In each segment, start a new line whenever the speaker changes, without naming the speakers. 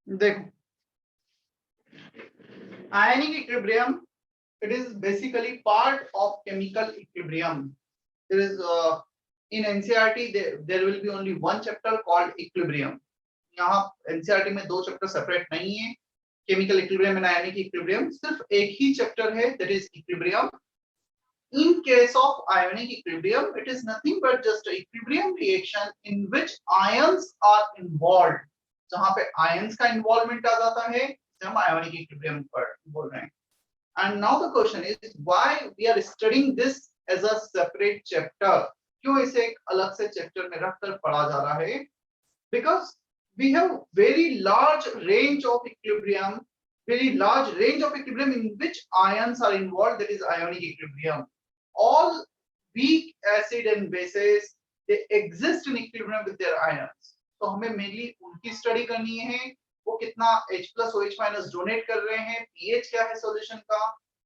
देखो, ionic equilibrium, it is basically part of chemical equilibrium. There is in NCERT there will be only one chapter called equilibrium. यहाँ NCERT में दो chapter separate नहीं है, chemical equilibrium and ionic equilibrium, सिर्फ एक ही chapter है, that is equilibrium. In case of ionic equilibrium, it is nothing but just a equilibrium reaction in which ions are involved. जहाँ पे ions का involvement आ जाता है, हम ionic equilibrium पर बोल रहे हैं. And now the question is why we are studying this as a separate chapter? क्यों इसे एक अलग से चैप्टर में रखकर पढ़ा जा रहा है? Because we have very large range of equilibrium in which ions are involved, that is ionic equilibrium. All weak acid and bases, they exist in equilibrium with their ions. तो हमें mainly उनकी study करनी है, वो कितना H plus OH minus donate कर रहे हैं, pH क्या है solution का,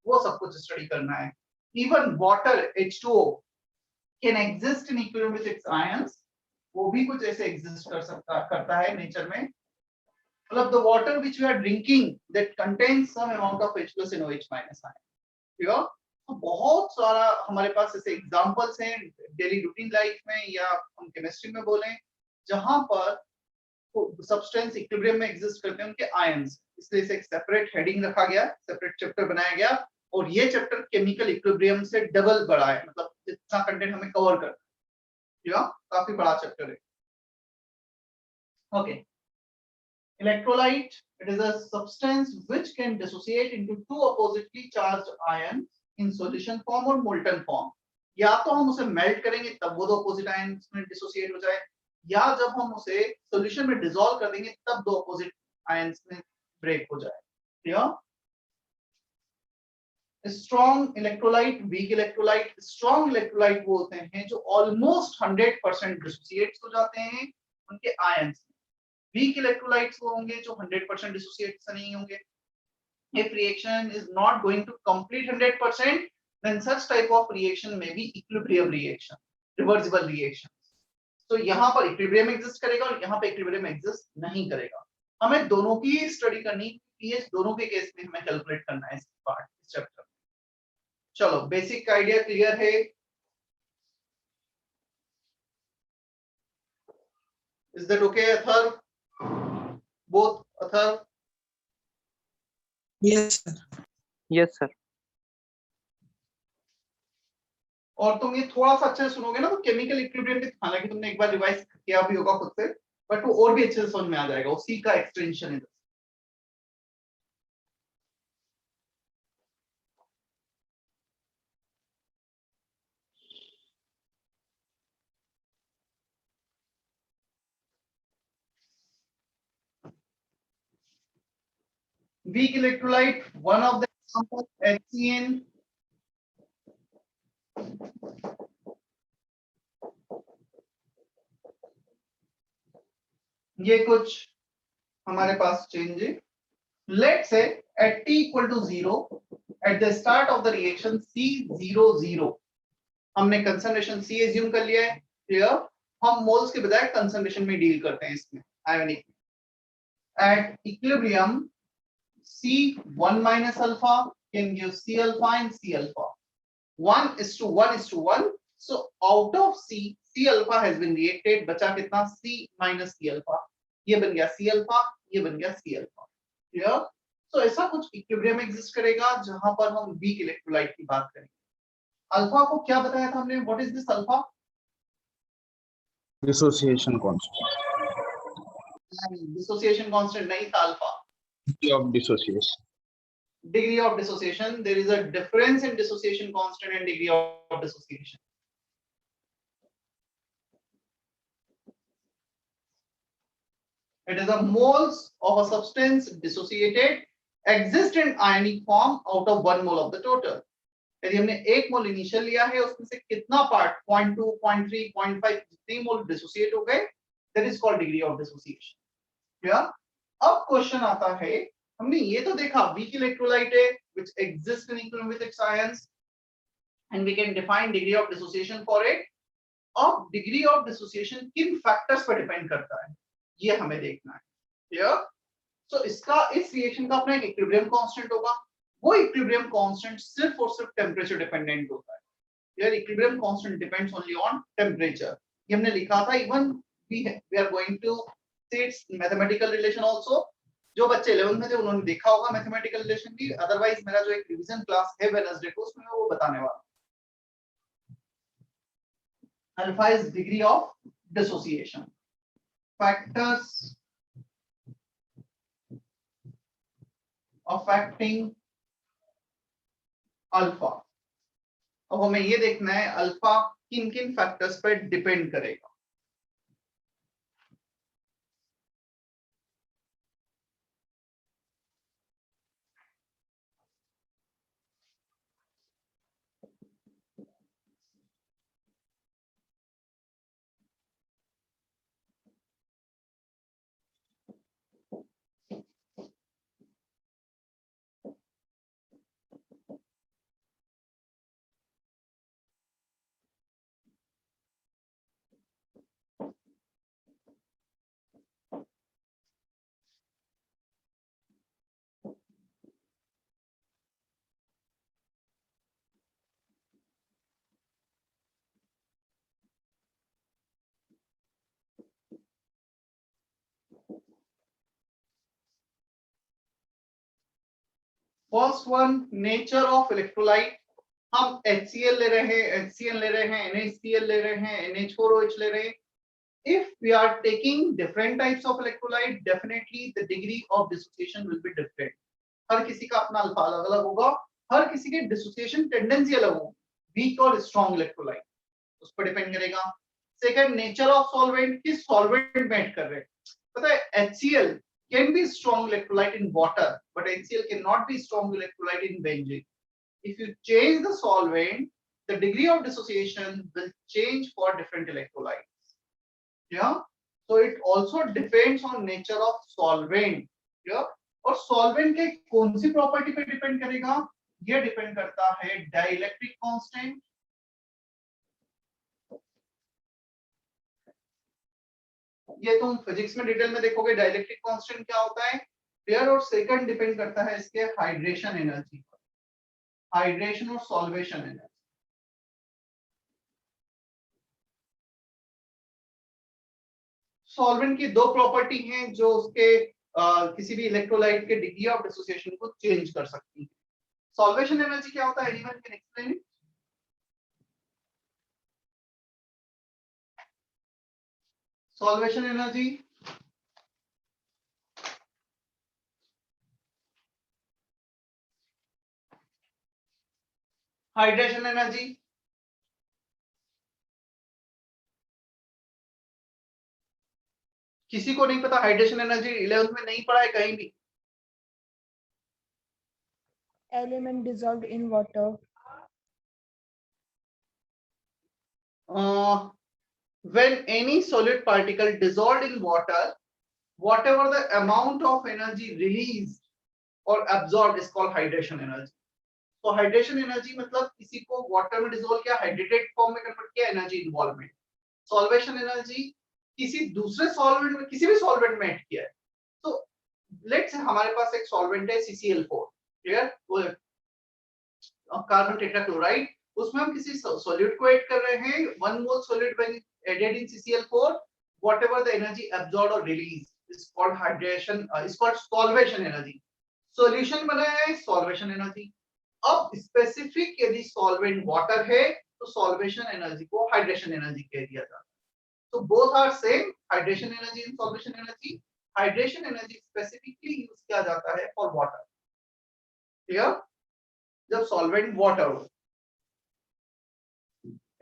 वो सब कुछ study करना है. Even water H2O can exist in equilibrium with its ions, वो भी कुछ ऐसे exist करता है nature में. मतलब the water which we are drinking that contains some amount of H plus and OH minus ion. ठीक है? तो बहुत सारा हमारे पास ऐसे एग्जांपल्स हैं डेली रूटीन लाइफ में या हम केमिस्ट्री में बोलें जहां पर सब्सटेंस इक्विलिब्रियम में एग्जिस्ट करते हैं उनके आयंस, इसलिए इसे एक सेपरेट हेडिंग रखा गया, सेपरेट चैप्टर बनाया गया. और ये चैप्टर केमिकल इक्विलिब्रियम से डबल बड़ा है, मतलब जितना कंटेंट हमें कवर करना है, या काफी बड़ा चैप्टर है. Okay, electrolyte, it is a substance which can dissociate into two oppositely charged ions in solution form और molten form. या तो हम उसे मेल्ट करेंगे तब वो दो अपोजिट आयंस में डिसोसिएट हो जाए, या जब हम उसे सॉल्यूशन में डिसॉल्व कर देंगे तब दो अपोजिट आयंस में ब्रेक हो जाए. ठीक, strong electrolyte, weak electrolyte. Strong electrolyte वो होते हैं जो ऑलमोस्ट 100% डिसोसिएट हो जाते हैं उनके आयंस. वीक इलेक्ट्रोलाइट्स वो होंगे जो 100% डिसोसिएट नहीं होंगे. If reaction is not going to complete 100%, then such type of reaction may be equilibrium reaction, reversible reactions. तो यहाँ पर इक्विलिब्रियम एग्जिस्ट करेगा और यहाँ पे इक्विलिब्रियम एग्जिस्ट नहीं करेगा. हमें दोनों की स्टडी करनी, पीएच दोनों के केस में हमें कैलकुलेट करना है इस पार्ट, इस चैप्टर. चलो, बेसिक आइडिया क्लियर है? Is that okay, Athar? Both Athar?
Yes sir.
Yes sir.
और तुम ये थोड़ा सा अच्छे से सुनोगे ना तो केमिकल इक्विलिब्रियम भी, हालांकि तुमने एक बार रिवाइज किया भी होगा खुद से, बट वो और भी अच्छे से समझ में आ जाएगा, उसी का एक्सटेंशन है. weak electrolyte, one of the example HCN, ये कुछ हमारे पास चेंज है. Let's say at t equal to 0, at the start of the reaction C00, हमने कंसंट्रेशन C एज्यूम कर लिया है. क्लियर. हम मोल्स के बजाय कंसंट्रेशन में डील करते हैं इसमें ionic. At equilibrium C1 minus alpha can give C alpha and C alpha. 1:1:1. So out of C alpha has been reacted. बचा कितना? C minus C alpha. ये बन गया C alpha, ये बन गया C alpha. Clear? So ऐसा कुछ इक्विलिब्रियम एग्जिस्ट करेगा जहां पर हम वीक इलेक्ट्रोलाइट की बात करेंगे. अल्फा को क्या बताया था हमने? What is this alpha?
Dissociation constant.
Dissociation constant नहीं था alpha.
Of dissociation.
Degree of dissociation. There is a difference in dissociation constant and degree of dissociation. It is a moles of a substance dissociated exist in ionic form out of 1 mole of the total. यदि हमने 1 मोल initial लिया है उसमें से कितना part 0.2 0.3 0.5 जितने मोल dissociate हो गए, that is called degree of dissociation. Clear. अब क्वेश्चन आता है, हमने ये तो देखा वीक इलेक्ट्रोलाइट है which exists in equilibrium with its ions and we can define degree of dissociation for it. अब degree of dissociation किन फैक्टर्स पर डिपेंड करता है ये हमें देखना है. क्लियर. सो इसका इस रिएक्शन का अपना एक इक्विलिब्रियम कांस्टेंट होगा. वो इक्विलिब्रियम कांस्टेंट सिर्फ और सिर्फ टेंपरेचर डिपेंडेंट होता है. यार equilibrium constant depends only on temperature. ये हमने लिखा था. Even we are going to say it's mathematical relation also. जो बच्चे 11th में थे उन्होंने देखा होगा मैथमेटिकल रिलेशन भी. अदरवाइज मेरा जो एक रिवीजन क्लास है वेडनेसडे को उसमें मैं वो बताने वाला हूं. Alpha is degree of dissociation. Factors affecting alpha. अब हमें ये देखना है अल्फा किन किन फैक्टर्स पर डिपेंड करेगा. First one nature of electrolyte. हम HCl ले रहे हैं, HCl ले रहे हैं, NaCl ले रहे हैं, NH4OH ले रहे हैं. If we are taking different types of electrolyte, definitely the degree of dissociation will be different. हर किसी का अपना अल्फा अलग अलग होगा. हर किसी के डिसोसिएशन टेंडेंसी अलग होगी. वीक और स्ट्रॉन्ग इलेक्ट्रोलाइट उस पर डिपेंड करेगा. Second nature of solvent. किस सॉल्वेंट में ऐड कर रहे हैं. पता है HCl can be strong electrolyte in water, but HCl cannot be strong electrolyte in benzene. If you change the solvent, the degree of dissociation will change for different electrolytes. Yeah. So it also depends on nature of solvent. Yeah. और solvent के कौन सी property पे depend करेगा. ये depend करता है dielectric constant. ये तुम फिजिक्स में डिटेल में देखोगे डाइलेक्ट्रिक कांस्टेंट क्या होता है. क्लियर. और सेकंड डिपेंड करता है इसके हाइड्रेशन एनर्जी पर. हाइड्रेशन और सॉल्वेशन एनर्जी. सॉल्वेंट की दो प्रॉपर्टी हैं जो उसके किसी भी इलेक्ट्रोलाइट के डिग्री ऑफ डिसोसिएशन को चेंज कर सकती है. सॉल्वेशन एनर्जी क्या होता है? Anyone can explain it. Solvation energy. Hydration energy. किसी को नहीं पता हाइड्रेशन एनर्जी? 11th में नहीं पढ़ा है कहीं भी.
element dissolved in water?
When any solid particle dissolved in water, whatever the amount of energy released or absorbed is called hydration energy. तो हाइड्रेशन एनर्जी मतलब किसी को वाटर में डिसॉल्व किया, हाइड्रेटेड फॉर्म में कन्वर्ट किया, एनर्जी इन्वॉल्वमेंट. सॉल्वेशन एनर्जी किसी दूसरे सॉल्वेंट में, किसी भी सॉल्वेंट में ऐड किया है. तो लेट्स से हमारे पास एक सॉल्वेंट है CCl4, क्लियर, वो कार्बन टेट्राक्लोराइड, उसमें हम किसी सॉल्यूट को ऐड कर रहे हैं. 1 mole solid when added in CCl4, whatever the energy absorbed or released is called hydration, is called solvation energy. Solution बनाया है, सॉल्वेशन एनर्जी. अब स्पेसिफिक यदि सॉल्वेंट वाटर है तो सॉल्वेशन एनर्जी को हाइड्रेशन एनर्जी कह दिया जाता है. तो both are same, hydration energy and solvation energy. Hydration energy specifically use किया जाता है फॉर वाटर, क्लियर, जब सॉल्वेंट वाटर हो.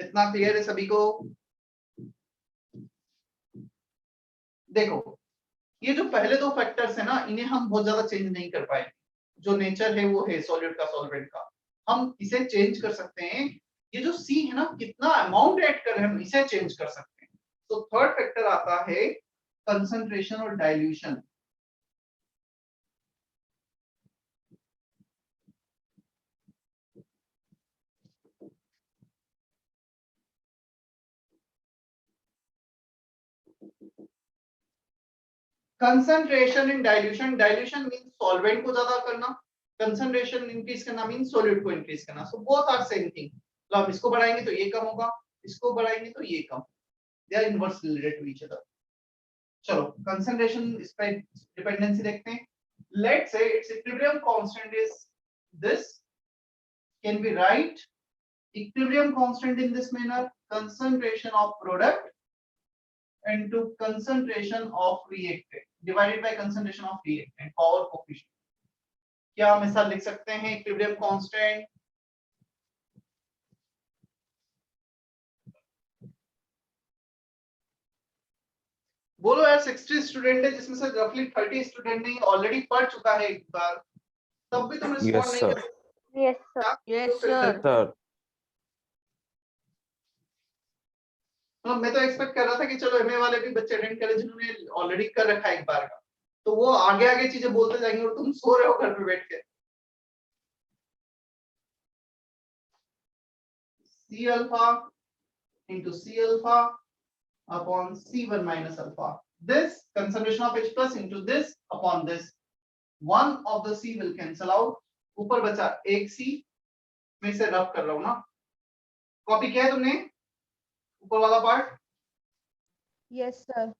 इतना क्लियर है सभी को? देखो, ये जो पहले दो फैक्टर्स है ना, इन्हें हम बहुत ज्यादा चेंज नहीं कर पाए. जो नेचर है वो है सॉलिड का, सॉल्वेंट का, हम इसे चेंज कर सकते हैं. ये जो C है ना, कितना अमाउंट ऐड कर रहे हैं हम इसे चेंज कर सकते हैं. तो थर्ड फैक्टर आता है कंसंट्रेशन और dilution. Concentration in dilution. Dilution means solvent को ज्यादा करना, कंसंट्रेशन इंक्रीज करना मींस सॉलिड को इंक्रीज करना. So both are same thing. तो हम इसको बढ़ाएंगे तो ये कम होगा, इसको बढ़ाएंगे तो ये कम. They are inversely related to each other. चलो कंसंट्रेशन इस पे डिपेंडेंसी देखते हैं. Let's say its equilibrium constant is this. Can be right equilibrium constant in this manner, concentration of product into concentration of reactant divided by concentration of reactant, power coefficient. क्या हम ऐसा लिख सकते हैं इक्विलिब्रियम कांस्टेंट? बोलो यार. 60 student है जिसमें से रफली 30 स्टूडेंट ने ऑलरेडी पढ़ चुका है एक बार, तब भी तुम रिस्पॉन्ड नहीं कर.
Yes, sir.
Yes, sir.
मतलब मैं तो एक्सपेक्ट कर रहा था कि चलो एमए वाले भी बच्चे अटेंड करें जिन्होंने ऑलरेडी कर रखा है एक बार का, तो वो आगे आगे चीजें बोलते जाएंगे और तुम सो रहे हो घर पे बैठ के. C alpha into C alpha upon C1 minus alpha. This concentration of H plus into this upon this. One of the C will cancel out. ऊपर बचा एक C. मैं इसे रफ कर रहा हूँ ना. कॉपी किया है तुमने ऊपर वाला पार्ट?
Yes, sir.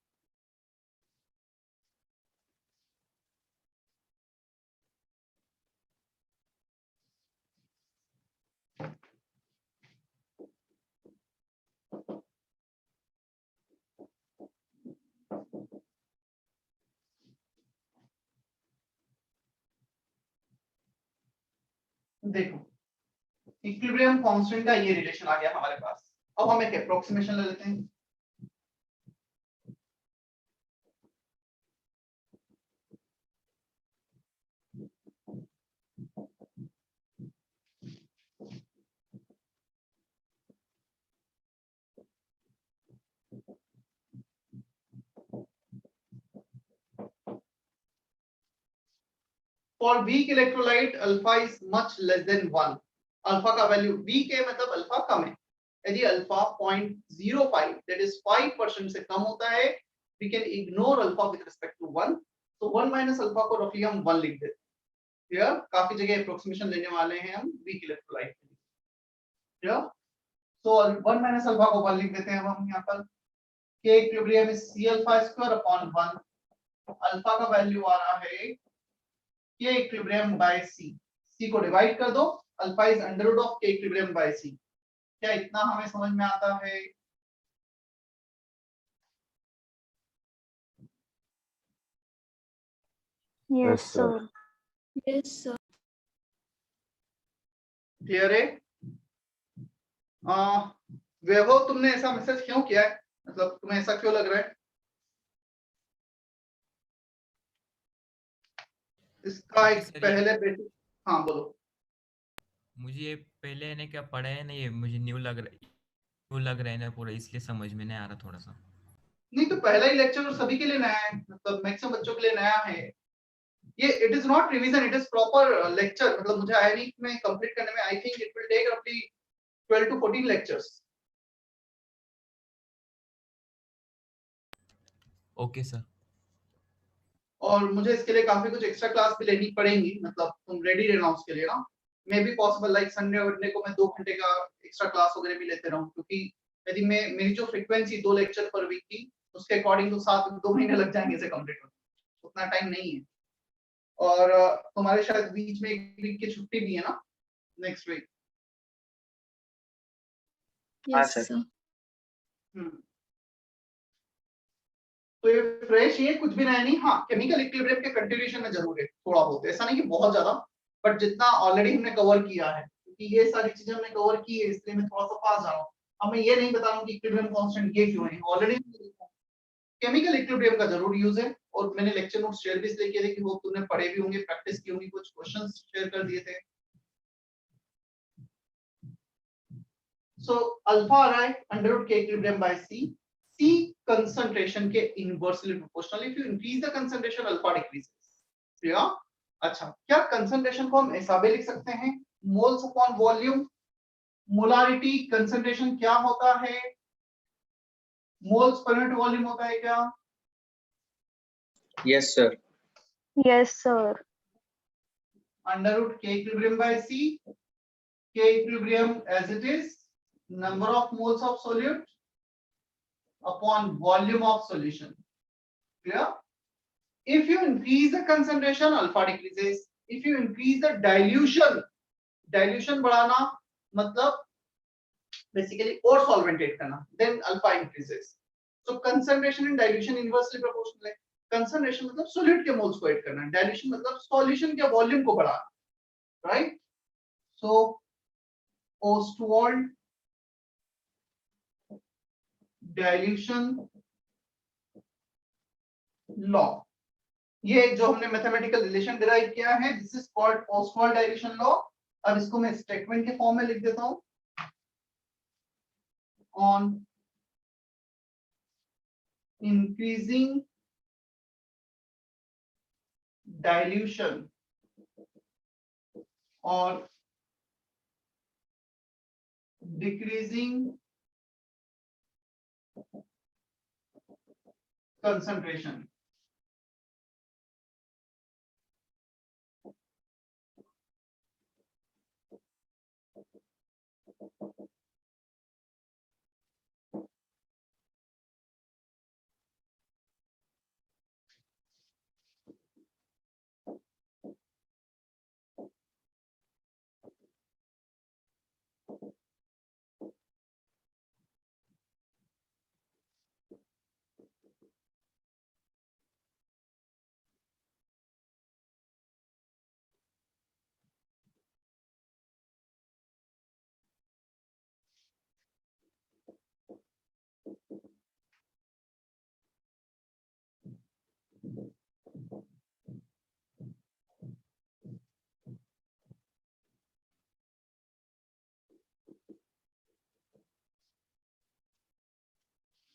देखो, इक्विलिब्रियम कांस्टेंट का ये रिलेशन आ गया हमारे पास. अब हम एक अप्रोक्सीमेशन ले लेते हैं. For weak electrolyte, alpha is much less than 1. Alpha का वैल्यू weak है मतलब अल्फा कम है. यदि अल्फा 0.05 that is 5% से कम होता है, we can ignore alpha with respect to 1. So 1 minus alpha को roughly हम 1 लिख देते हैं. क्लियर? काफी जगह अप्रोक्सीमेशन लेने वाले हैं हम weak electrolyte के लिए. क्लियर? So 1 minus alpha को 1 लिख देते हैं हम यहाँ पर. K equilibrium is C alpha square upon 1. Alpha का वैल्यू आ रहा है K equilibrium by C. C को डिवाइड कर दो, alpha is under root of K equilibrium by C. क्या इतना हमें समझ में आता है?
Yes, sir.
Yes, sir.
Clear है? वैभव, तुमने ऐसा मैसेज क्यों किया है? मतलब तुम्हें ऐसा क्यों लग रहा है? इसका एक पहले बेसिक. हाँ बोलो.
मुझे ये पहले ने क्या पढ़ा है ना, ये मुझे न्यू लग रहा है ना पूरा, इसलिए समझ में नहीं आ रहा थोड़ा सा।
नहीं तो पहला ही लेक्चर सभी के लिए नया है, मतलब मैक्सिमम बच्चों के लिए नया है ये। It is not revision, it is proper lecture. मतलब मुझे आयोनिक में कंप्लीट करने में I think it will take रफली 12 to 14 लेक्चर्स।
Okay sir.
और मुझे इसके लिए काफी कुछ एक्स्ट्रा क्लास भी लेनी पड़ेंगी, मतलब तुम रेडी रहना उसके लिए ना। May be possible like Sunday one day को मैं 2 घंटे का एक्स्ट्रा क्लास वगैरह भी लेते रहूं, क्योंकि यदि मैं मेरी जो फ्रीक्वेंसी 2 लेक्चर पर वीक थी उसके अकॉर्डिंग तो 2 महीने लग जाएंगे इसे कंप्लीट होने में, उतना टाइम नहीं है। और तुम्हारे शायद बीच में एक वीक की छुट्टी भी है ना, next week.
Yes,
sir.
sir.
तो ये फ्रेश ही है, कुछ भी नया नहीं। हाँ, केमिकल इक्विलिब्रियम के कंटिन्यूएशन में जरूर है थोड़ा बहुत, ऐसा नहीं कि बहुत ज्यादा, बट जितना ऑलरेडी हमने कवर किया है, क्योंकि ये सारी चीजें हमने कवर की है इसलिए मैं थोड़ा सा पास जा रहा हूँ। अब मैं ये नहीं बता रहा हूँ कि इक्विलिब्रियम कांस्टेंट ये क्यों है, ऑलरेडी केमिकल इक्विलिब्रियम का जरूर यूज है। और मैंने लेक्चर नोट्स शेयर भी इसलिए किए थे कि वो तुमने पढ़े भी होंगे, प्रैक्टिस की होंगी, कुछ क्वेश्चंस शेयर कर दिए थे। So alpha arrive under root के equilibrium by C. C concentration के inversely proportional, if you increase the concentration alpha decreases। Clear? अच्छा, क्या concentration को हम ऐसा भी लिख सकते हैं, moles upon volume। Molarity concentration क्या होता है, moles per unit volume होता है क्या?
Yes, sir.
Yes, sir.
Under root K equilibrium by C, K equilibrium as it is, number of moles of solute upon volume of solution। Clear? If you increase the concentration, alpha decreases. If you increase the dilution बढ़ाना मतलब basically और solventate करना, then alpha increases। So concentration and dilution inversely proportional है। Concentration मतलब solute के moles को add करना, dilution मतलब solution के volume को बढ़ाना, right? So Ostwald dilution law, ये जो हमने मैथमेटिकल रिलेशन डिराइव किया है, this is called Oswald dilution law. अब इसको मैं स्टेटमेंट के फॉर्म में लिख देता हूं। ऑन इंक्रीजिंग डायल्यूशन और डिक्रीजिंग कंसंट्रेशन,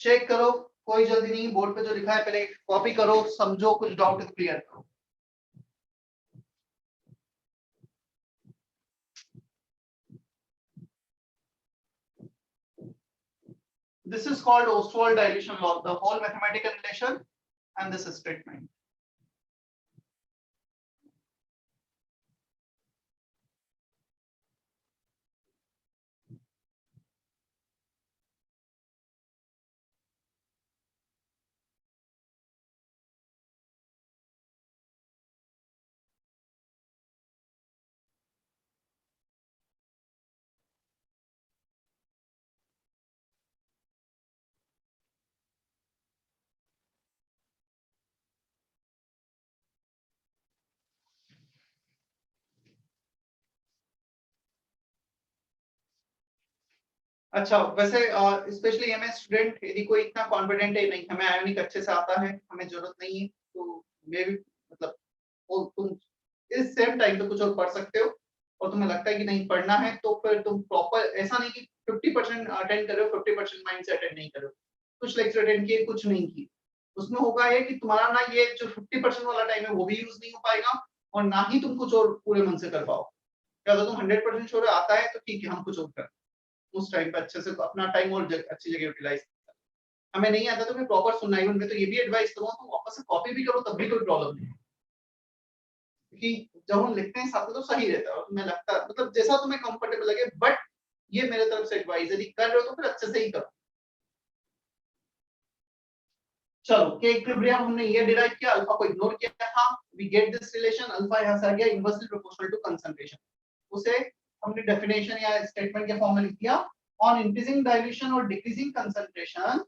चेक करो, कोई जल्दी नहीं, बोर्ड पे जो लिखा है पहले कॉपी करो, समझो, कुछ डाउट है तो क्लियर करो। This is called Ostwald dilution law, the whole mathematical relation and this statement। अच्छा, वैसे स्पेशली हमें स्टूडेंट यदि कोई इतना कॉन्फिडेंट है नहीं हमें आयोनिक अच्छे से आता है, हमें जरूरत नहीं है, तो मे भी मतलब तुम इस सेम टाइम पे कुछ और पढ़ सकते हो। और तुम्हें लगता है कि नहीं पढ़ना है, तो फिर तुम प्रॉपर, ऐसा नहीं कि 50% अटेंड कर रहे हो, 50% माइंड से अटेंड नहीं कर रहे हो, कुछ लेक्चर अटेंड किए, कुछ नहीं किए, उसमें होगा ये कि तुम्हारा ना ये जो 50% वाला टाइम है वो भी यूज नहीं हो पाएगा, और ना ही तुम कुछ और पूरे मन से कर पाओ। क्या तो तुम 100% श्योर आता है तो ठीक है, हम कुछ और करें उस टाइम पर, अच्छे से अपना टाइम और अच्छी जगह यूटिलाइज। हमें नहीं आता तो मैं प्रॉपर सुनना, इवन मैं तो ये भी एडवाइस करूंगा तुम वापस से कॉपी भी करो तब भी कोई प्रॉब्लम नहीं, क्योंकि जब हम लिखते हैं साथ में तो सही रहता है, और तुम्हें लगता है मतलब जैसा तुम्हें कंफर्टेबल लगे, बट ये मेरे तरफ से एडवाइजरी कर रहे हो तो फिर अच्छे से ही करो। चलो के इक्विलिब्रियम हमने ये डिराइव किया, अल्फा को इग्नोर किया था, we get this relation, alpha यहां से आ गया इनवर्सली प्रोपोर्शनल टू कंसंट्रेशन, उसे हमने डेफिनेशन या स्टेटमेंट के फॉर्म में लिख दिया, ऑन इंक्रीजिंग डाइल्यूशन और decreasing concentration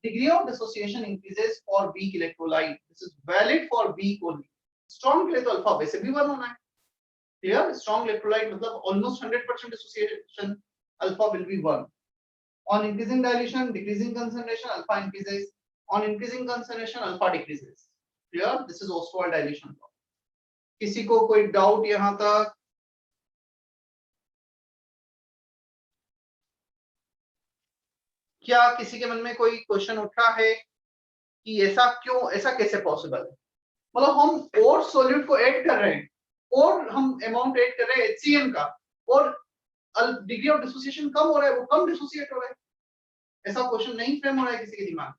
degree of dissociation increases for weak electrolyte, this is valid for weak only, strong के लिए तो अल्फा वैसे भी 1 होना है, clear, strong electrolyte मतलब almost 100% dissociation, alpha will be 1, on increasing dilution decreasing concentration alpha increases, on increasing concentration alpha decreases, clear, this is Ostwald dilution law। किसी को कोई डाउट यहां तक? क्या किसी के मन में कोई क्वेश्चन उठा है कि ऐसा क्यों, ऐसा कैसे पॉसिबल है? मतलब हम और सॉल्यूट को ऐड कर रहे हैं, और हम अमाउंट ऐड कर रहे हैं HCN का, और डिग्री ऑफ डिसोसिएशन कम हो रहा है, वो कम डिसोसिएट हो रहा है, ऐसा क्वेश्चन नहीं फ्रेम हो रहा है किसी के दिमाग में?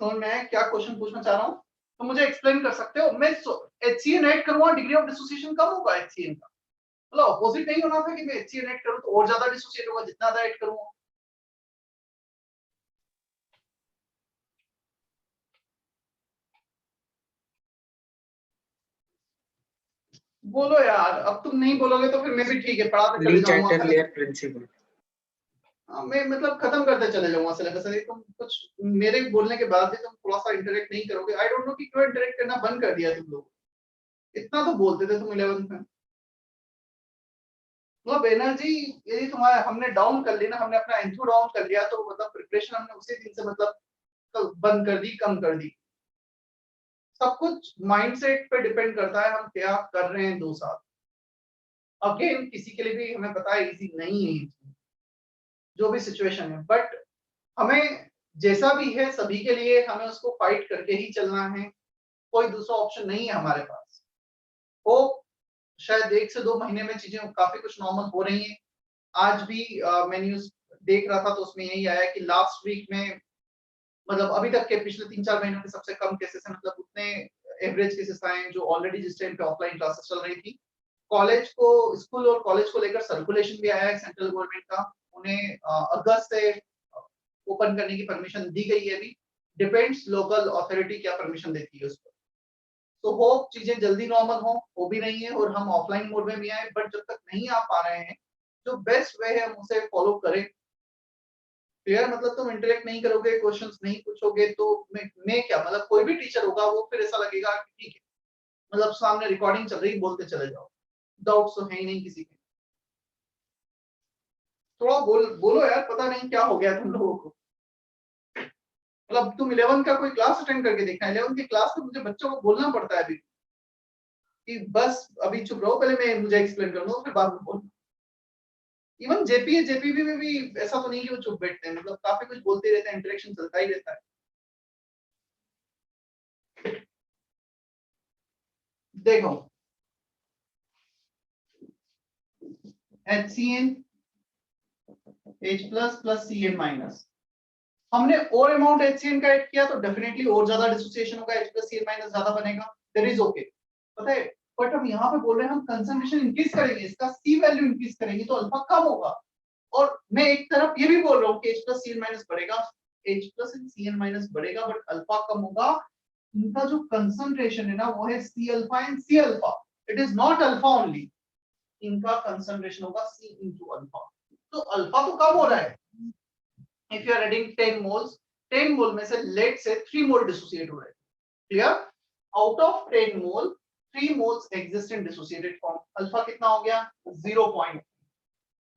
तो मैं क्या क्वेश्चन पूछना चाह रहा हूँ, तो मुझे एक्सप्लेन कर सकते हो? मैं HCN ऐड करूंगा, डिग्री ऑफ डिसोसिएशन कम होगा HCN का, मतलब ऑपोजिट नहीं होना था कि मैं HCN ऐड करूं तो और ज्यादा डिसोसिएट होगा जितना ज्यादा ऐड करूंगा। बोलो यार, अब तुम नहीं बोलोगे तो फिर मैं भी ठीक है पढ़ाते चले जाऊंगा,
प्रिंसिपल
मैं मतलब खत्म करते चले जाऊंगा सिलेबस। तुम कुछ मेरे बोलने के बाद भी तुम थोड़ा सा इंटरेक्ट नहीं करोगे, आई डोंट नो कि क्यों इंटरेक्ट करना बंद कर दिया तुम लोग, इतना तो बोलते थे तुम 11th में, मतलब एनर्जी यदि तुम्हारा हमने डाउन कर ली ना, हमने अपना एंथो डाउन कर लिया, तो मतलब प्रिपरेशन हमने उसी दिन से मतलब बंद कर दी, कम कर दी। सब कुछ माइंडसेट पे डिपेंड करता है, हम क्या कर रहे हैं 2 साल। अगेन किसी के लिए भी हमें पता है इजी नहीं है जो भी सिचुएशन है, बट हमें जैसा भी है सभी के लिए हमें उसको फाइट करके ही चलना है, कोई दूसरा ऑप्शन नहीं है हमारे पास। वो शायद 1 से 2 महीने में चीजें काफी कुछ नॉर्मल हो रही हैं। आज भी मैं न्यूज देख रहा था तो उसमें यही आया कि लास्ट वीक में, मतलब अभी तक के पिछले 3-4 महीनों के सबसे कम केसेस हैं, मतलब उतने एवरेज केसेस आए हैं जो ऑलरेडी जिस टाइम पे ऑफलाइन क्लासेस चल रही थी। कॉलेज को, स्कूल और कॉलेज को लेकर सर्कुलेशन भी आया है सेंट्रल गवर्नमेंट का, उन्हें अगस्त से ओपन करने की परमिशन दी गई है। अभी डिपेंड्स लोकल अथॉरिटी क्या परमिशन देती है उस पर। तो होप चीजें जल्दी नॉर्मल हो भी रही है और हम ऑफलाइन मोड में भी आए, बट जब तक नहीं आ पा रहे हैं जो बेस्ट वे है हम उसे फॉलो करें। क्लियर, मतलब तुम इंटरेक्ट नहीं करोगे, क्वेश्चंस नहीं पूछोगे तो मैं क्या, मतलब कोई भी टीचर होगा वो फिर ऐसा लगेगा कि ठीक है, मतलब सामने रिकॉर्डिंग चल रही, बोलते चले जाओ, डाउट्स तो है ही नहीं किसी के। थोड़ा बोलो यार, पता नहीं क्या हो गया तुम लोगों को। मतलब तुम 11 का कोई क्लास अटेंड करके देखना, 11 की क्लास में मुझे बच्चों को बोलना पड़ता है अभी कि बस अभी चुप रहो, पहले मैं मुझे एक्सप्लेन कर दूं फिर बाद में बोलना। इवन जेपीबी में भी ऐसा तो नहीं कि वो चुप बैठते हैं, मतलब काफी कुछ बोलते रहते हैं, इंटरेक्शन चलता ही रहता है। देखो HCN H plus CN minus, हमने और अमाउंट HCN का ऐड किया तो डेफिनेटली और ज्यादा डिसोसिएशन होगा, H प्लस CN माइनस ज्यादा बनेगा, दैट इज ओके, पता है। बट हम यहाँ पे बोल रहे हैं हम कंसंट्रेशन इंक्रीज करेंगे, इसका C वैल्यू इंक्रीज करेंगे तो अल्फा कम होगा। और मैं एक तरफ ये भी बोल रहा हूँ कि H प्लस CN माइनस बढ़ेगा, H प्लस CN माइनस बढ़ेगा बट अल्फा कम होगा। इनका जो कंसंट्रेशन है ना वो है C alpha and C alpha, it is not alpha only, इनका कंसंट्रेशन होगा C into अल्फा, तो अल्फा तो कम हो रहा है। If you are adding 10 moles, 10 मोल में से let's say 3 मोल डिसोसिएट हो रहे हैं, clear, out of 10 mole 3 moles exist in dissociated form, alpha कितना हो गया 0.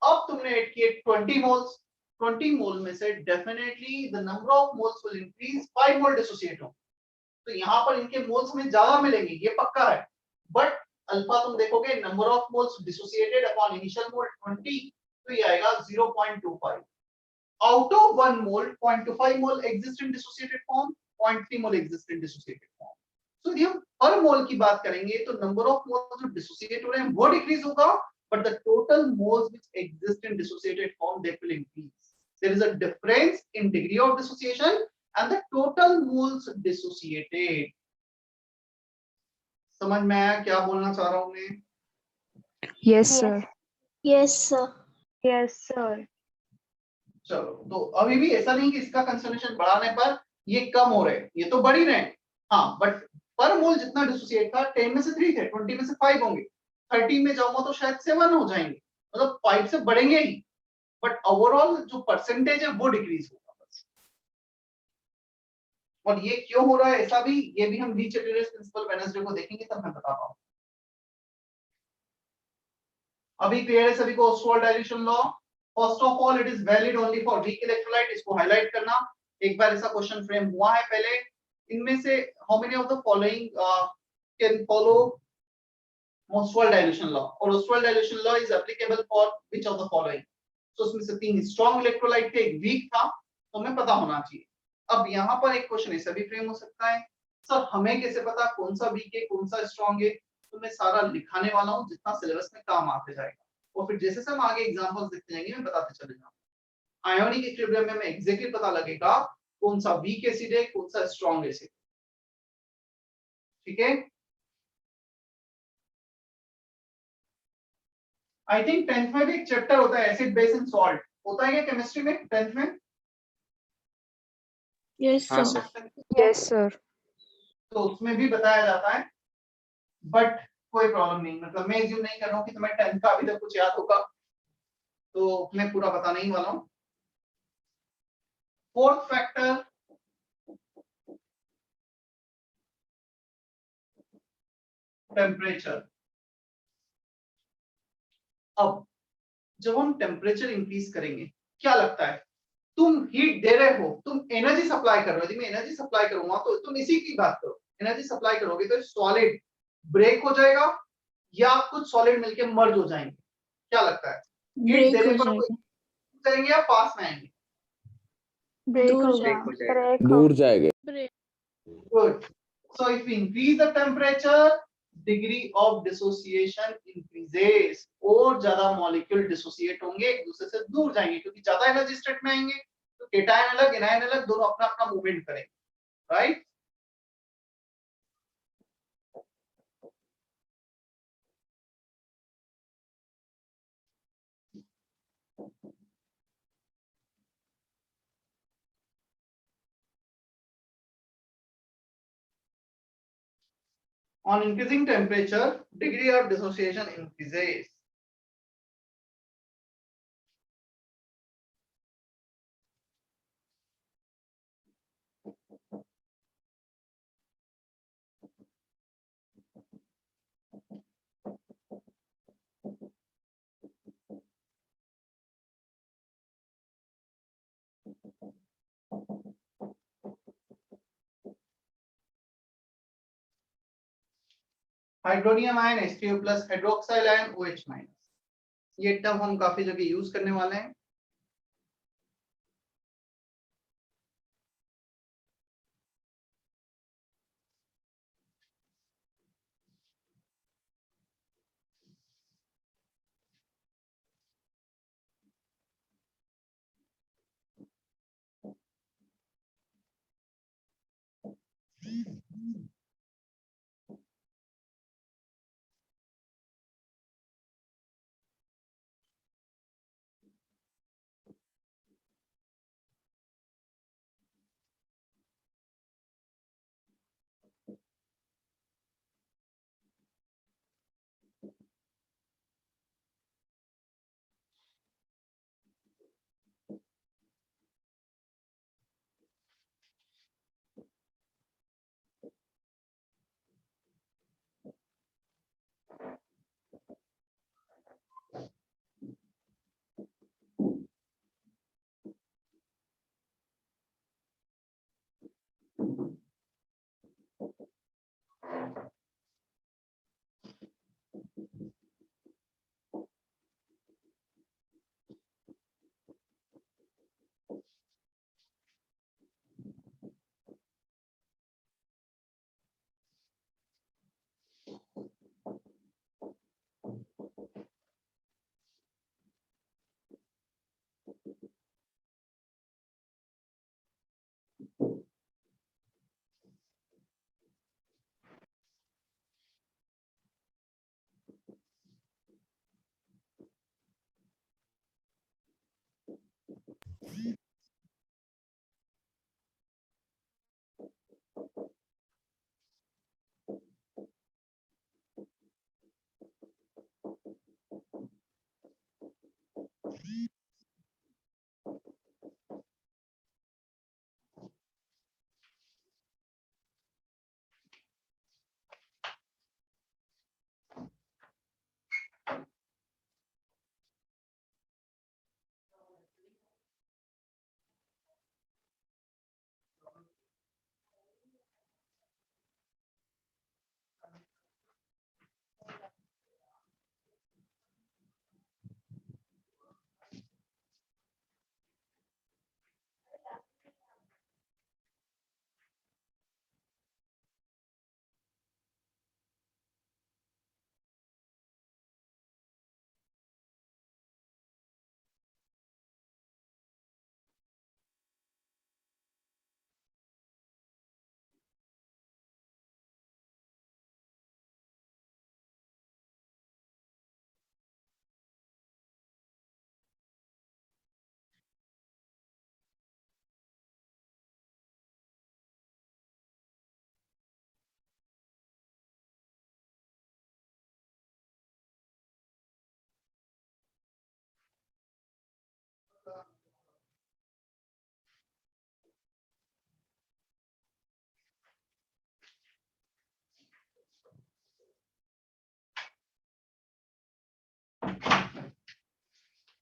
अब तुमने ऐड किए 20 मोल्स, 20 मोल में से definitely the number of moles will increase 5 mole dissociate हो, तो यहाँ पर इनके मोल्स में ज्यादा मिलेंगे, ये पक्का है। बट अल्फा तुम देखोगे number of moles dissociated upon initial मोल 20, तो ये आएगा 0.25। Out of 1 mole 0.25 mole exist in dissociated form, 0.3 mole exist in dissociated form. तो यदि हम पर मोल की बात करेंगे तो नंबर ऑफ मोल्स जो डिसोसिएट हो रहे हैं वो डिक्रीज होगा, but the total moles which exist in dissociated form they will increase. There is a difference in degree of dissociation and the total moles dissociated. समझ में आया क्या बोलना चाह रहा हूं मैं?
Yes, sir.
Yes, sir. Yes, sir.
चलो, तो अभी भी ऐसा नहीं कि इसका कंसंट्रेशन बढ़ाने पर ये कम हो रहे हैं, ये तो बढ़ ही रहे हैं। हाँ, बट पर मोल जितना डिसोसिएट था 10 में से 3 थे, 20 में से 5 होंगे, 30 में जाऊंगा तो शायद 7 हो जाएंगे, मतलब 5 से बढ़ेंगे ही, बट ओवरऑल जो परसेंटेज है वो डिक्रीज होगा बस। और ये क्यों हो रहा है ऐसा भी, ये भी हम डी चैटलेट्स प्रिंसिपल वेडनेसडे को देखेंगे तब मैं बता पाऊंगा। अभी क्लियर है सभी को Oswald dilution law? First of all it is valid only for weak electrolyte, इसको हाईलाइट करना। एक बार ऐसा क्वेश्चन फ्रेम हुआ है पहले, इनमें से how many of the following can follow Ostwald dilution law, और Ostwald dilution law is applicable for which of the following? तो उसमें से 3 स्ट्रॉन्ग इलेक्ट्रोलाइट थे, एक वीक था, तो हमें पता होना चाहिए। अब यहाँ पर एक क्वेश्चन ऐसा भी फ्रेम हो सकता है, सर हमें कैसे पता कौन सा वीक है कौन सा स्ट्रॉन्ग है? तो मैं सारा लिखाने वाला हूँ जितना सिलेबस में काम आते जाएगा, और फिर जैसे हम आगे एग्जांपल्स देखते जाएंगे मैं बताते चले जाऊंगा। आयोनिक इक्विलिब्रियम में हमें एग्जैक्टली पता लगेगा कौन सा वीक एसिड है कौन सा स्ट्रॉन्ग एसिड। ठीक है, आई थिंक 10th में भी एक चैप्टर होता है एसिड बेस एंड सॉल्ट, होता है क्या केमिस्ट्री में 10th में?
Yes,
हाँ
sir.
सर।
Yes, sir.
तो उसमें भी बताया जाता है, बट कोई प्रॉब्लम नहीं, मतलब मैं एज्यूम नहीं कर रहा हूँ कि तुम्हें 10th का अभी तक कुछ याद होगा, तो मैं पूरा बताने ही वाला हूँ। Fourth factor, temperature. अब जब हम टेम्परेचर इंक्रीज करेंगे, क्या लगता है तुम हीट दे रहे हो, तुम एनर्जी सप्लाई कर रहे हो, यदि मैं एनर्जी सप्लाई करूंगा तो तुम इसी की बात करो, एनर्जी सप्लाई करोगे तो सॉलिड ब्रेक हो जाएगा या कुछ सॉलिड मिलके मर्ज हो जाएंगे? क्या लगता है हीट
Break
देने
हो
पर
जाएगा.
करेंगे या पास में आएंगे?
Break
दूर
होगा.
ब्रेक हो जाएगा।
Break
दूर जाएंगे।
Break.
Good. So if we increase the temperature, degree of dissociation increases, और ज्यादा मॉलिक्यूल डिसोसिएट होंगे, एक दूसरे से दूर जाएंगे, क्योंकि ज्यादा एनर्जी स्टेट में आएंगे तो केटायन अलग एनायन अलग दोनों अपना अपना मूवमेंट करेंगे, right? On increasing temperature, degree of dissociation increases. Hydronium ion H2O plus, hydroxyl ion OH minus, ये टर्म हम काफी जगह यूज करने वाले हैं।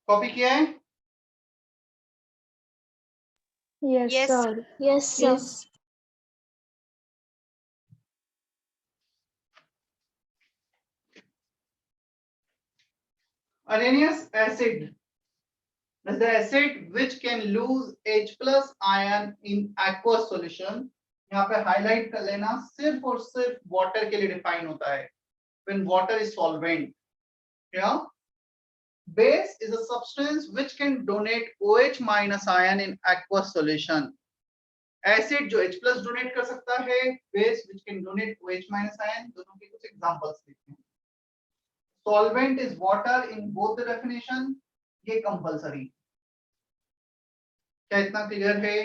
कॉपी किया है?
Yes, sir. Yes, sir.
Arrhenius acid is the acid which can lose H plus ion in aqueous solution. यहाँ पे हाईलाइट कर लेना, सिर्फ और सिर्फ वाटर के लिए डिफाइन होता है. When water is solvent, yeah. Base is a substance which can donate OH minus ion in aqueous solution. Acid जो H plus donate कर सकता है, base which can donate OH minus ion. दोनों के कुछ examples देखते हैं. Solvent is water in both the definition. ये कंपलसरी. क्या इतना क्लियर है?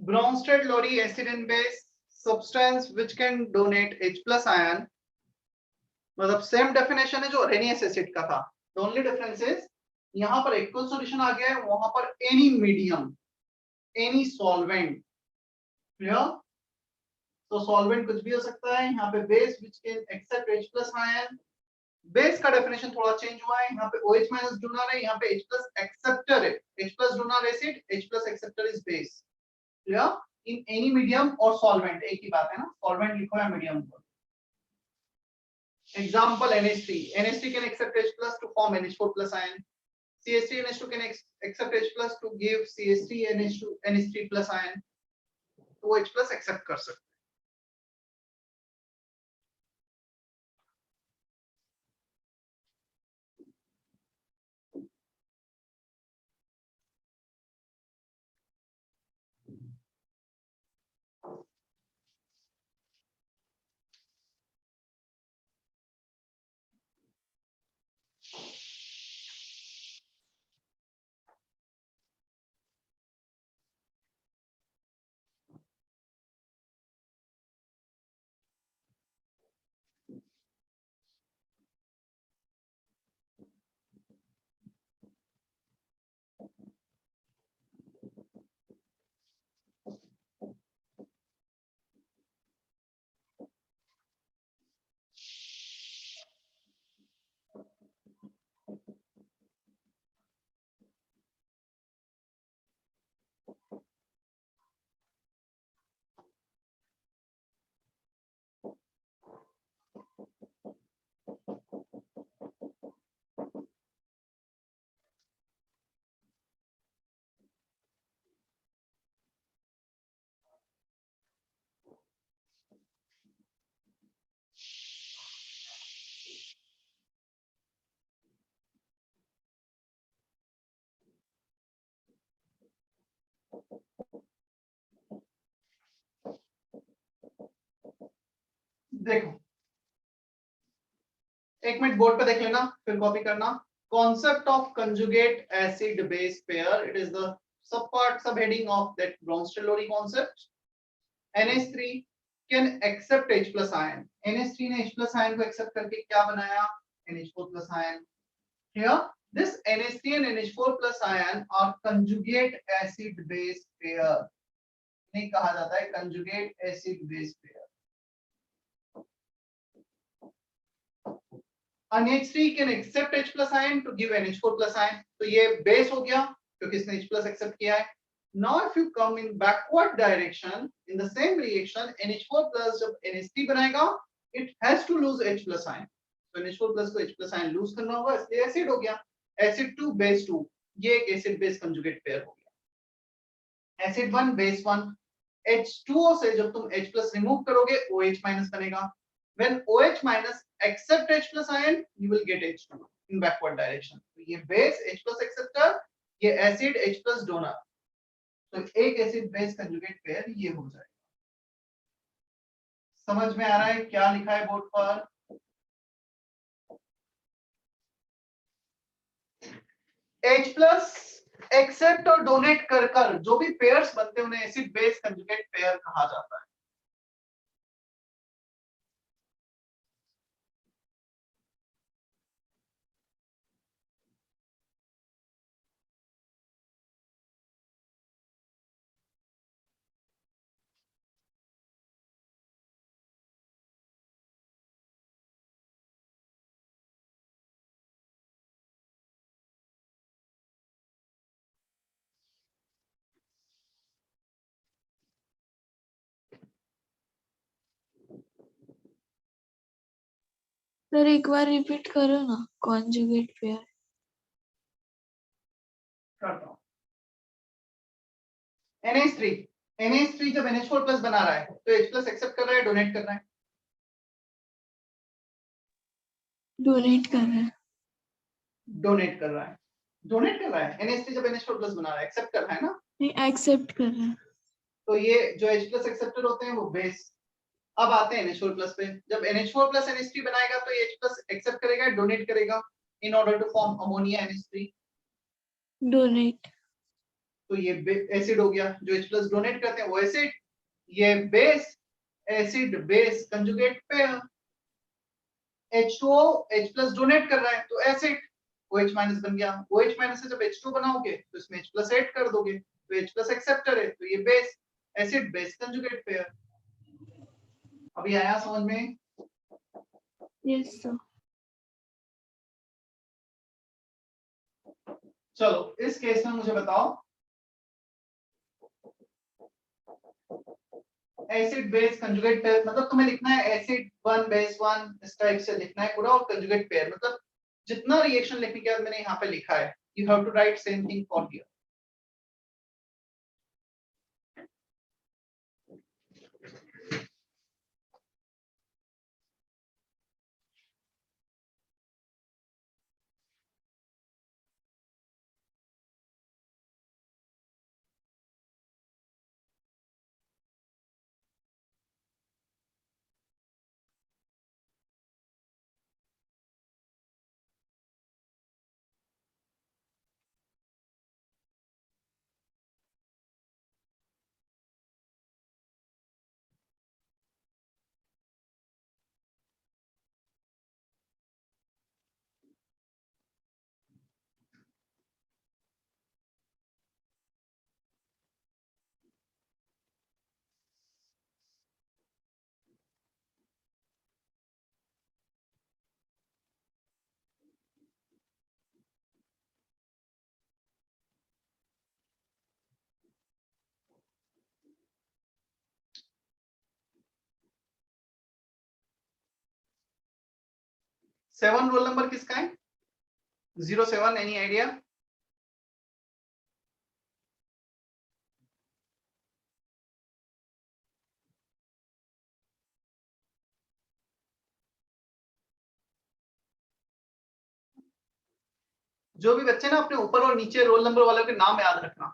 Bronsted-Lowry acid and base substance which can donate H plus ion. मतलब सेम डेफिनेशन है जो Arrhenius acid का था. The only difference is यहाँ पर aqueous solution आ गया है, वहां पर any medium, any solvent. Clear? तो solvent कुछ भी हो सकता है. यहाँ पे base which can accept H plus ion. Base का डेफिनेशन थोड़ा चेंज हुआ है. यहाँ पे OH माइनस डोनर है, यहाँ पे H plus एक्सेप्टर है. H plus donor acid, H plus acceptor is base. Clear? In any medium और सॉल्वेंट एक ही बात है ना. सॉल्वेंट लिखो या मीडियम को. Example NH3. NH3 can accept H plus to form NH4 plus ion. CH3 NH2 can accept H plus to give CH3 NH2 NH3 plus ion. तो H plus accept कर सकते. देखो एक मिनट बोर्ड पे देख लेना, फिर कॉपी करना. concept of conjugate acid base pair. It is the subheading of that Bronsted-Lowry concept. NH3 can accept H plus ion. NH3 ने H plus ion को accept करके क्या बनाया? NH4 plus ion. Here, this NH3 and NH4 plus ion are conjugate acid base pair. नहीं कहा जाता है conjugate acid base pair. NH3 can accept H plus ion to give NH4 plus ion. तो ये base हो गया क्योंकि इसने H plus accept किया है. Now if you come in backward direction in the same reaction, NH4 plus जब NH3 बनाएगा, it has to lose H plus ion. तो NH4 plus को H plus ion lose करना होगा, इसलिए acid हो गया. Acid 2 base 2, ये एक acid base conjugate pair हो गया. Acid 1 base 1, H2O से जब तुम H plus remove करोगे, OH minus बनेगा. When OH minus accept H plus ion, you will get H2 in backward direction. तो ये base H plus acceptor, ये acid H plus donor. तो एक एसिड बेस कंजुगेट पेयर ये हो जाएगा. समझ में आ रहा है क्या लिखा है बोर्ड पर? H प्लस एक्सेप्ट और डोनेट कर जो भी पेयर्स बनते हैं उन्हें एसिड बेस कंजुगेट पेयर कहा जाता है.
सर एक बार रिपीट करो ना, कॉन्जुगेट पेयर.
करता हूं. NH3 जब NH4 प्लस बना रहा है तो H प्लस एक्सेप्ट कर रहा है, डोनेट कर रहा है?
डोनेट कर रहा है.
डोनेट कर रहा है. डोनेट कर रहा है. NH3 जब NH4 प्लस बना रहा है, एक्सेप्ट कर रहा है ना?
नहीं, एक्सेप्ट कर रहा है.
तो ये जो H प्लस एक्सेप्टर होते हैं वो बेस. अब आते हैं NH4 प्लस पे. जब NH4 प्लस NH3 बनाएगा तो ये H प्लस एक्सेप्ट करेगा, डोनेट करेगा in order to form ammonia NH3.
Donate.
तो ये एसिड हो गया. जो H प्लस डोनेट करते हैं वो एसिड. ये base acid base conjugate pair. H2O H plus donate कर रहा है तो एसिड. OH माइनस बन गया. OH माइनस से जब H2 बनाओगे तो इसमें H प्लस ऐड कर दोगे तो H प्लस एक्सेप्टर है तो ये base acid base conjugate pair. अभी आया समझ में?
Yes sir.
चलो इस केस में मुझे बताओ एसिड बेस कंजुगेट पेयर मतलब तुम्हें लिखना है एसिड 1 बेस 1 इस टाइप से लिखना है पूरा. और कंजुगेट पेयर मतलब जितना रिएक्शन लिखने के बाद मैंने यहाँ पे लिखा है you have to write same thing for here. Seven roll number किसका है? 07. Any idea? जो भी बच्चे ना अपने ऊपर और नीचे रोल नंबर वालों के नाम याद रखना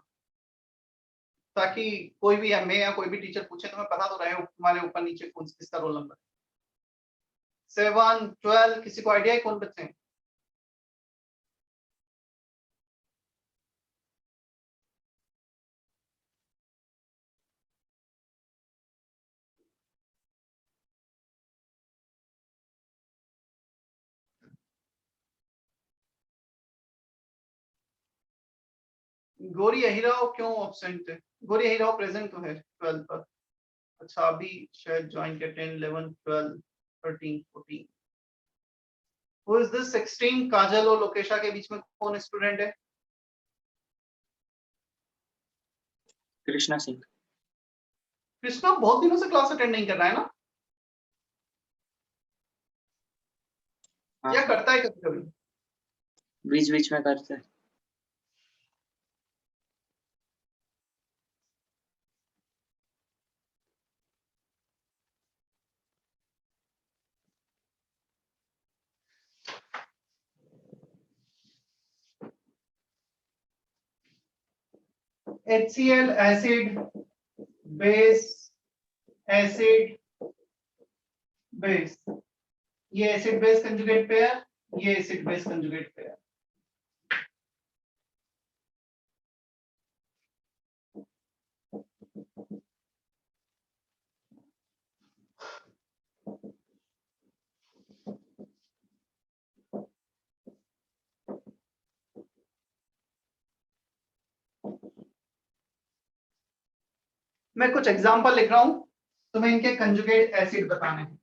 ताकि कोई भी मैं या कोई भी टीचर पूछे तो मैं पता तो रहे तुम्हारे ऊपर नीचे कौन किसका रोल नंबर. 7, 12 किसी को आइडिया है कौन बच्चे हैं? गौरी अहिराव क्यों एब्सेंट है? गौरी अहिराव प्रेजेंट तो है 12 पर। अच्छा अभी शायद ज्वाइन के 10 11 12 13 14। Who is this 16? काजल और लोकेशा के बीच में कौन स्टूडेंट है?
कृष्णा सिंह।
कृष्णा बहुत दिनों से क्लास अटेंड नहीं कर रहा है ना?
हाँ,
या करता है कभी कभी?
बीच बीच में करते हैं।
HCl acid base acid base, ये एसिड बेस कंजुगेट पेयर, ये एसिड बेस कंजुगेट पेयर। मैं कुछ एग्जांपल लिख रहा हूं, तुम्हें इनके कंजुगेट एसिड बताने हैं।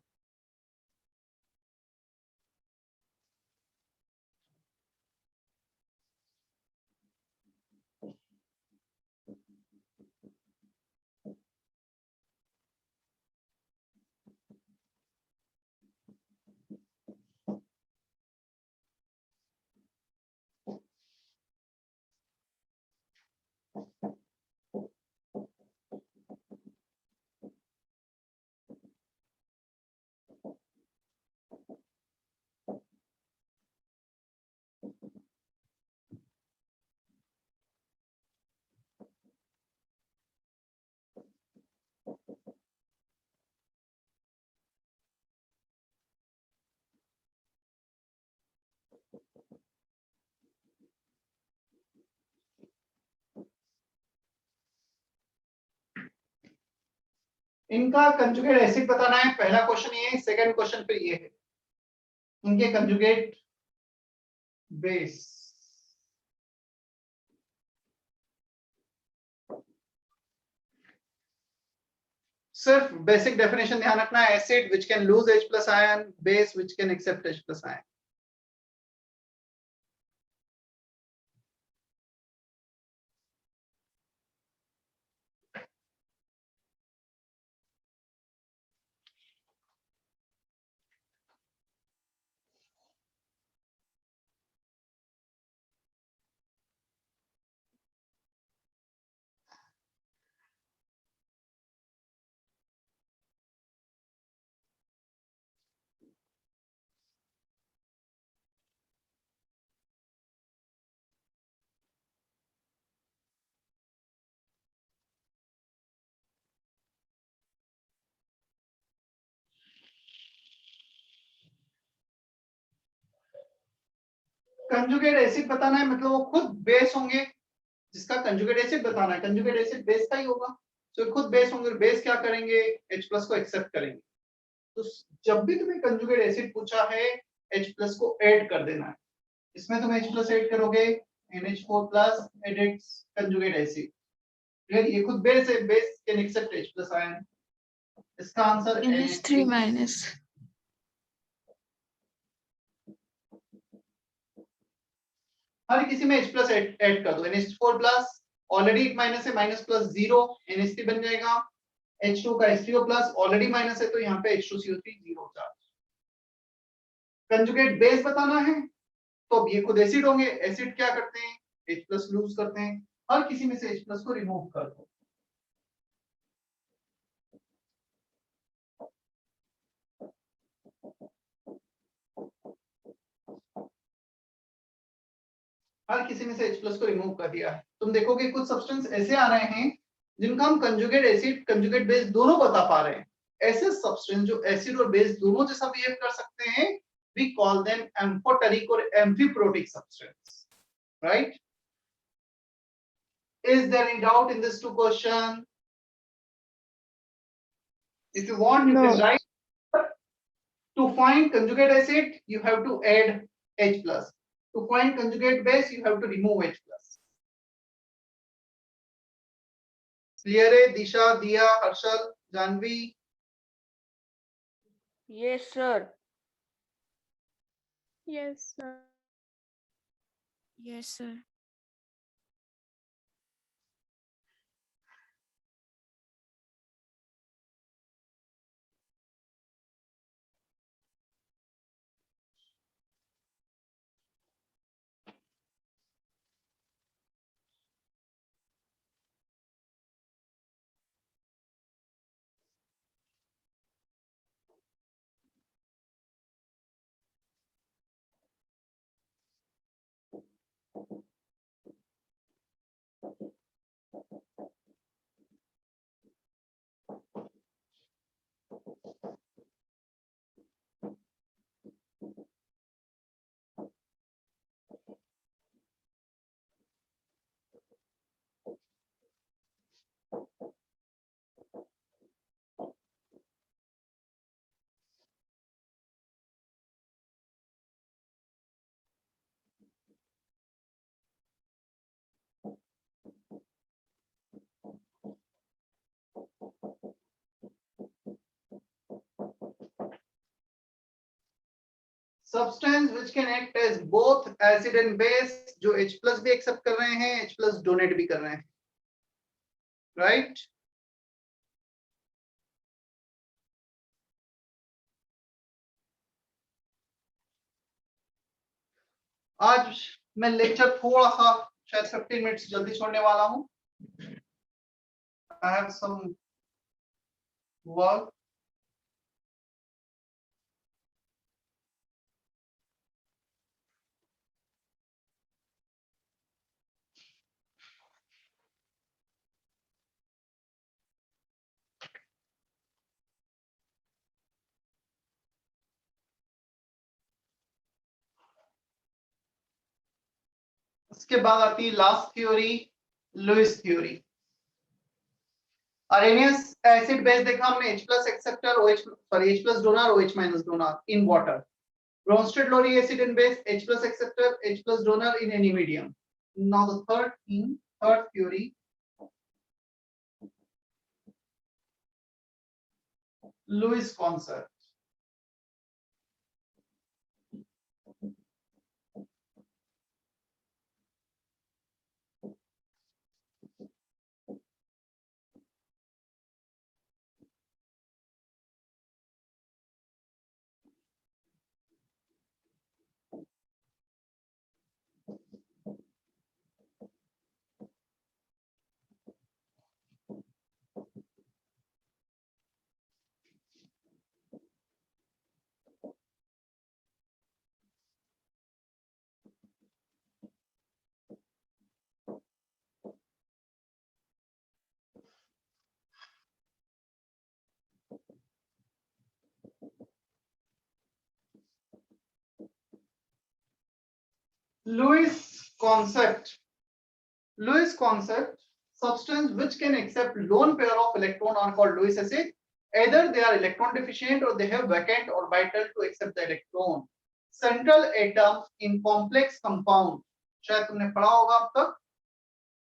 इनका कंजुगेट एसिड बताना है, पहला क्वेश्चन ये है। सेकंड क्वेश्चन फिर ये है, इनके कंजुगेट बेस। सिर्फ बेसिक डेफिनेशन ध्यान रखना है, acid which can lose H plus ion, base which can accept H plus ion. Conjugate acid बताना है मतलब वो खुद बेस होंगे, जिसका कंजुगेट एसिड बताना है, कंजुगेट एसिड बेस का ही होगा। तो खुद बेस होंगे, बेस क्या करेंगे, H प्लस को एक्सेप्ट करेंगे। तो जब भी तुम्हें कंजुगेट एसिड पूछा है, H प्लस को ऐड कर देना है। इसमें तुम H प्लस ऐड करोगे, NH4 plus add its conjugate acid. Clear? ये खुद बेस है, base can accept H plus ion. इसका आंसर
NH3 माइनस।
हर किसी में H प्लस ऐड कर दो। NH4 प्लस ऑलरेडी एक माइनस है, माइनस प्लस 0 NH3 बन जाएगा। H2 का H3O प्लस ऑलरेडी माइनस है, तो यहाँ पे H2CO3 0 चार्ज। कंजुगेट बेस बताना है, तो अब ये खुद एसिड होंगे। एसिड क्या करते हैं, H प्लस लूज करते हैं। हर किसी में से H प्लस को रिमूव कर दो। हर किसी में से H प्लस को रिमूव कर दिया है। तुम देखोगे कुछ सब्सटेंस ऐसे आ रहे हैं जिनका हम कंजुगेट एसिड कंजुगेट बेस दोनों बता पा रहे हैं। ऐसे सब्सटेंस जो एसिड और बेस दोनों जैसा बिहेव कर सकते हैं, we call them amphoteric or amphiprotic substance, right? Is there any doubt in this two question? If you want, you can
No.
write. To find conjugate acid, you have to add H plus. To find conjugate base, you have to remove H plus. Clear है? Disha, Diya, Harshal, Janhvi?
Yes, sir.
Yes, sir.
Yes, sir.
Substance which can act as both acid and base, जो H plus भी accept कर रहे हैं, H plus donate भी कर रहे हैं, राइट? आज मैं लेक्चर थोड़ा सा शायद 15 मिनट्स जल्दी छोड़ने वाला हूं। I have some work. उसके बाद आती है last theory, Lewis theory. Arrhenius acid base देखा हमने, H plus acceptor, OH sorry H plus donor, OH minus donor in water. Bronsted Lowry acid and base, H plus acceptor, H plus donor in any medium. Now the third thing, third theory, Lewis concept. Lewis concept. Lewis concept. Substance which can accept lone pair of electron are called Lewis acid. Either they are electron deficient or they have vacant orbital to accept the electron. Central atom in complex compound. शायद तुमने पढ़ा होगा अब तक,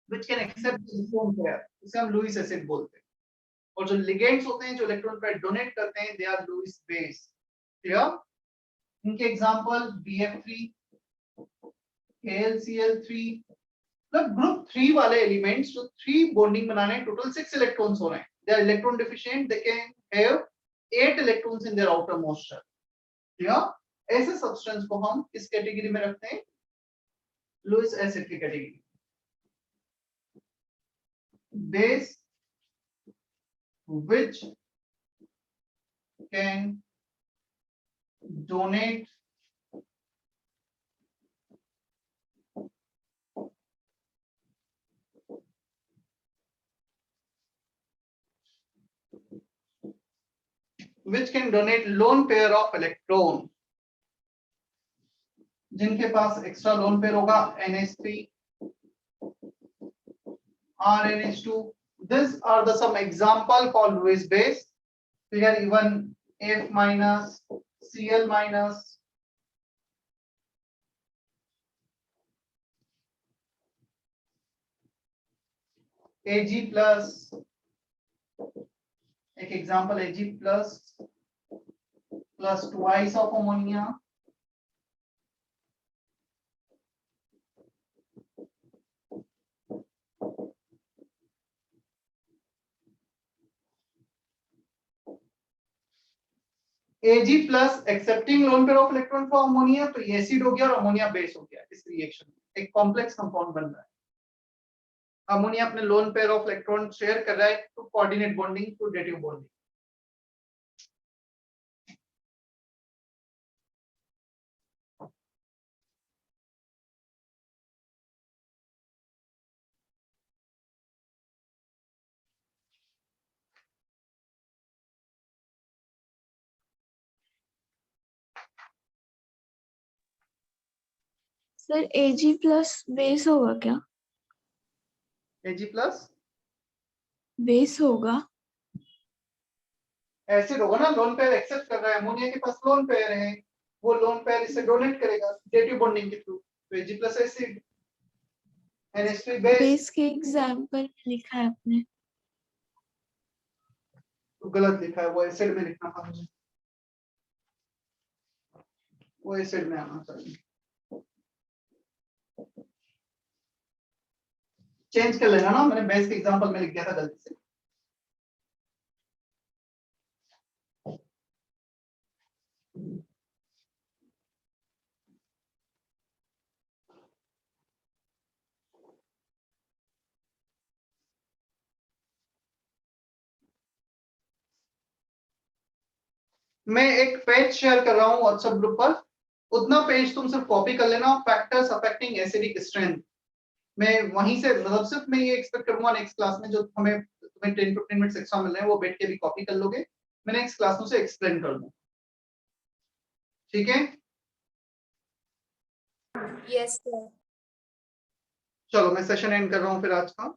which can accept the electron pair, इसे हम Lewis acid बोलते हैं। और जो ligands होते हैं जो इलेक्ट्रॉन पेयर डोनेट करते हैं, they are Lewis base. Clear? इनके एग्जांपल BF3, KLCl3, मतलब ग्रुप 3 वाले एलिमेंट्स जो 3 बॉन्डिंग बनाने, टोटल 6 इलेक्ट्रॉन्स हो रहे हैं, they are electron deficient, they can have 8 electrons in their outermost shell. Clear? ऐसे सब्सटेंस को हम इस कैटेगरी में रखते हैं, लुईस एसिड की category. Base which can donate lone pair of electron, जिनके पास एक्स्ट्रा लोन पेयर होगा NH3, RNH2. These are the some example for Lewis base. Here even F minus, Cl minus. Ag plus, एक example Ag plus twice of ammonia Ag plus accepting lone pair of electron for ammonia, तो ये acid हो गया और ammonia base हो गया इस reaction में, एक कॉम्प्लेक्स कंपाउंड बन रहा है। अमोनिया अपने lone pair of electron share कर रहा है to coordinate bonding to dative bonding.
Sir Ag plus base होगा क्या?
Ag प्लस
बेस होगा?
एसिड होगा ना, लोन पेयर एक्सेप्ट कर रहा है, अमोनिया के पास लोन पेयर है, वो लोन पेयर इसे डोनेट करेगा डेटिव बॉन्डिंग के थ्रू, तो Ag plus acid NH3 base.
Base के एग्जाम्पल में लिखा है आपने।
तो गलत लिखा है, वो एसिड में लिखना था मुझे, वो एसिड में आना चाहिए, चेंज कर लेना ना, मैंने बेस के एग्जांपल में लिख दिया था गलती से। मैं एक पेज शेयर कर रहा हूं व्हाट्सएप ग्रुप पर, उतना पेज तुम सिर्फ कॉपी कर लेना, फैक्टर्स अफेक्टिंग एसिडिक स्ट्रेंथ। मैं वहीं से मतलब सिर्फ मैं ये एक्सपेक्ट करूंगा नेक्स्ट क्लास में जो हमें तुम्हें 10-15 मिनट्स एक्स्ट्रा मिल रहे हैं वो बैठ के भी कॉपी कर लोगे, मैं नेक्स्ट क्लास में से एक्सप्लेन कर दूं, ठीक है?
Yes sir.
चलो मैं सेशन एंड कर रहा हूं फिर आज का।